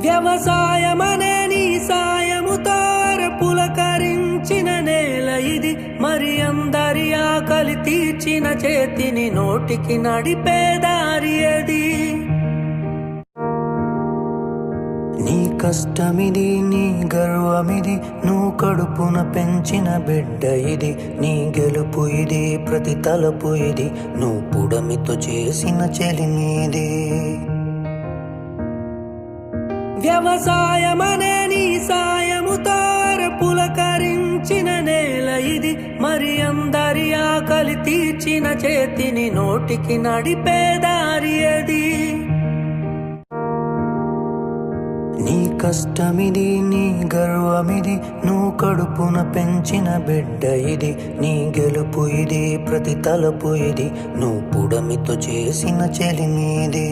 వ్యవసాయమనే నీ సాయముతో పులకరించిన నేల ఇది, మరి అందరి ఆకలి తీర్చిన చేతిని నోటికి నడిపే దారి అది. నీ కష్టమిది, నీ గర్వమిది, నువ్వు కడుపున పెంచిన బిడ్డ ఇది. నీ గెలుపు ఇది, ప్రతి తలపు ఇది, నువ్వు పుడమితో చేసిన చెలిమిది. వ్యవసాయమనే నీ సాయముతో పులకరించిన నేల ఇది, మరి అందరి ఆకలి తీర్చిన చేతిని నోటికి నడిపే దారి అది. నీ కష్టమిది, నీ గర్వమిది, నువ్వు కడుపున పెంచిన బిడ్డ ఇది. నీ గెలుపు ఇది, ప్రతి తలపు ఇది, నువ్వు పుడమితో చేసిన చెలిమిది.